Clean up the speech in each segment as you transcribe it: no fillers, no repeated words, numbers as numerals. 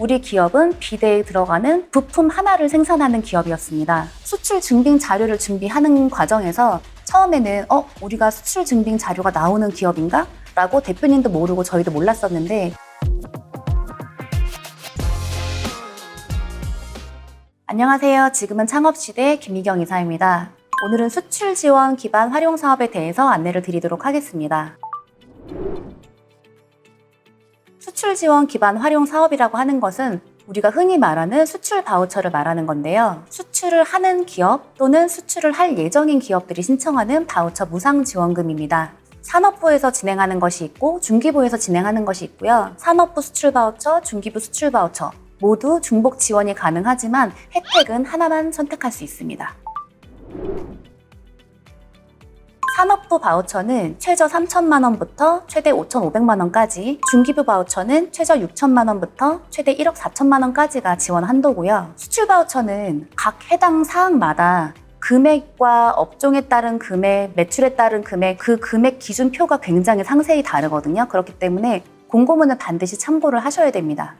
우리 기업은 비대에 들어가는 부품 하나를 생산하는 기업이었습니다. 수출 증빙 자료를 준비하는 과정에서 처음에는 우리가 수출 증빙 자료가 나오는 기업인가? 라고 대표님도 모르고 저희도 몰랐었는데, 안녕하세요. 지금은 창업시대 김미경 이사입니다. 오늘은 수출 지원 기반 활용 사업에 대해서 안내를 드리도록 하겠습니다. 수출 지원 기반 활용 사업이라고 하는 것은 우리가 흔히 말하는 수출 바우처를 말하는 건데요. 수출을 하는 기업 또는 수출을 할 예정인 기업들이 신청하는 바우처 무상 지원금입니다. 산업부에서 진행하는 것이 있고 중기부에서 진행하는 것이 있고요. 산업부 수출 바우처, 중기부 수출 바우처 모두 중복 지원이 가능하지만 혜택은 하나만 선택할 수 있습니다. 산업부 바우처는 최저 3천만 원부터 최대 5,500만 원까지, 중기부 바우처는 최저 6천만 원부터 최대 1억 4천만 원까지가 지원 한도고요. 수출 바우처는 각 해당 사항마다 금액과 업종에 따른 금액, 매출에 따른 금액, 그 금액 기준표가 굉장히 상세히 다르거든요. 그렇기 때문에 공고문은 반드시 참고를 하셔야 됩니다.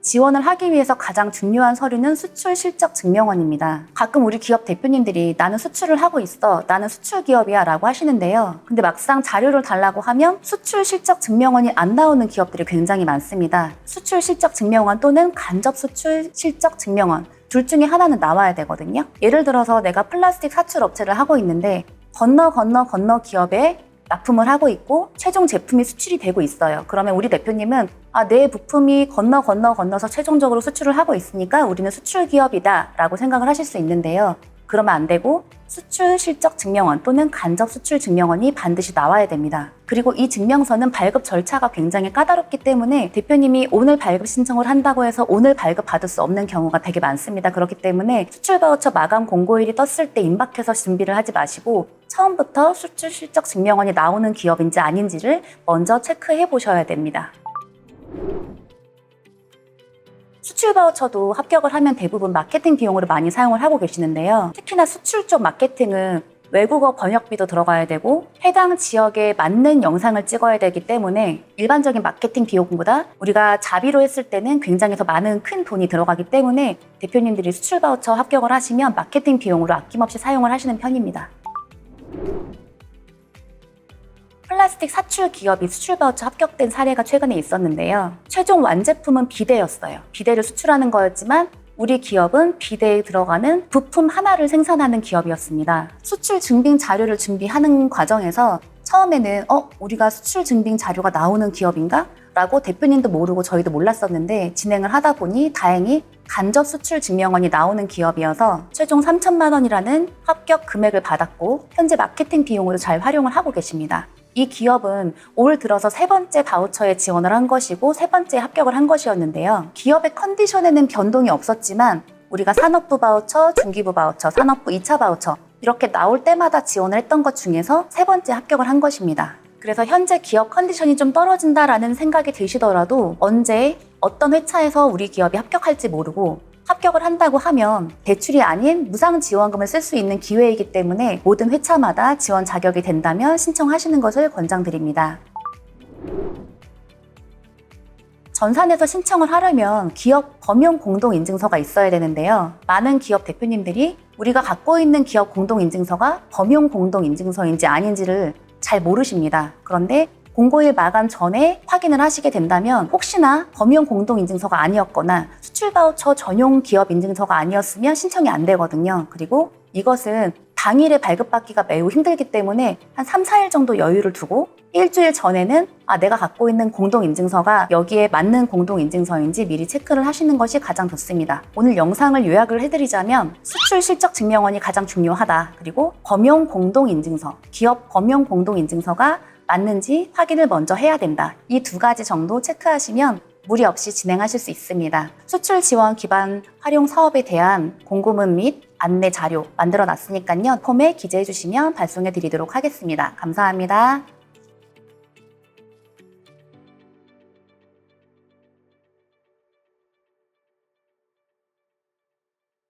지원을 하기 위해서 가장 중요한 서류는 수출 실적 증명원입니다. 가끔 우리 기업 대표님들이 나는 수출을 하고 있어, 나는 수출 기업이야 라고 하시는데요. 근데 막상 자료를 달라고 하면 수출 실적 증명원이 안 나오는 기업들이 굉장히 많습니다. 수출 실적 증명원 또는 간접 수출 실적 증명원 둘 중에 하나는 나와야 되거든요. 예를 들어서 내가 플라스틱 사출 업체를 하고 있는데 건너 기업에 납품을 하고 있고 최종 제품이 수출이 되고 있어요. 그러면 우리 대표님은 내 부품이 건너서 최종적으로 수출을 하고 있으니까 우리는 수출 기업이다 라고 생각을 하실 수 있는데요. 그러면 안 되고 수출 실적 증명원 또는 간접 수출 증명원이 반드시 나와야 됩니다. 그리고 이 증명서는 발급 절차가 굉장히 까다롭기 때문에 대표님이 오늘 발급 신청을 한다고 해서 오늘 발급 받을 수 없는 경우가 되게 많습니다. 그렇기 때문에 수출 바우처 마감 공고일이 떴을 때 임박해서 준비를 하지 마시고 처음부터 수출 실적 증명원이 나오는 기업인지 아닌지를 먼저 체크해 보셔야 됩니다. 수출 바우처도 합격을 하면 대부분 마케팅 비용으로 많이 사용을 하고 계시는데요. 특히나 수출 쪽 마케팅은 외국어 번역비도 들어가야 되고 해당 지역에 맞는 영상을 찍어야 되기 때문에 일반적인 마케팅 비용보다 우리가 자비로 했을 때는 굉장히 더 많은 큰 돈이 들어가기 때문에 대표님들이 수출 바우처 합격을 하시면 마케팅 비용으로 아낌없이 사용을 하시는 편입니다. 플라스틱 사출 기업이 수출 바우처 합격된 사례가 최근에 있었는데요. 최종 완제품은 비대였어요. 비대를 수출하는 거였지만 우리 기업은 비대에 들어가는 부품 하나를 생산하는 기업이었습니다. 수출 증빙 자료를 준비하는 과정에서 처음에는 우리가 수출 증빙 자료가 나오는 기업인가? 라고 대표님도 모르고 저희도 몰랐었는데 진행을 하다 보니 다행히 간접 수출 증명원이 나오는 기업이어서 최종 3천만 원이라는 합격 금액을 받았고 현재 마케팅 비용으로 잘 활용을 하고 계십니다. 이 기업은 올 들어서 세 번째 바우처에 지원을 한 것이고 세 번째 합격을 한 것이었는데요. 기업의 컨디션에는 변동이 없었지만 우리가 산업부 바우처, 중기부 바우처, 산업부 2차 바우처 이렇게 나올 때마다 지원을 했던 것 중에서 세 번째 합격을 한 것입니다. 그래서 현재 기업 컨디션이 좀 떨어진다라는 생각이 드시더라도 언제 어떤 회차에서 우리 기업이 합격할지 모르고 합격을 한다고 하면 대출이 아닌 무상 지원금을 쓸 수 있는 기회이기 때문에 모든 회차마다 지원 자격이 된다면 신청하시는 것을 권장드립니다. 전산에서 신청을 하려면 기업 범용 공동인증서가 있어야 되는데요. 많은 기업 대표님들이 우리가 갖고 있는 기업 공동인증서가 범용 공동인증서인지 아닌지를 잘 모르십니다. 그런데 공고일 마감 전에 확인을 하시게 된다면 혹시나 범용 공동인증서가 아니었거나 수출 바우처 전용 기업 인증서가 아니었으면 신청이 안 되거든요. 그리고 이것은 당일에 발급받기가 매우 힘들기 때문에 한 3, 4일 정도 여유를 두고 일주일 전에는 내가 갖고 있는 공동인증서가 여기에 맞는 공동인증서인지 미리 체크를 하시는 것이 가장 좋습니다. 오늘 영상을 요약을 해드리자면 수출 실적 증명원이 가장 중요하다. 그리고 범용 공동인증서, 기업 범용 공동인증서가 맞는지 확인을 먼저 해야 된다. 이 두 가지 정도 체크하시면 무리 없이 진행하실 수 있습니다. 수출 지원 기반 활용 사업에 대한 공고문 및 안내 자료 만들어 놨으니까요. 폼에 기재해 주시면 발송해 드리도록 하겠습니다. 감사합니다.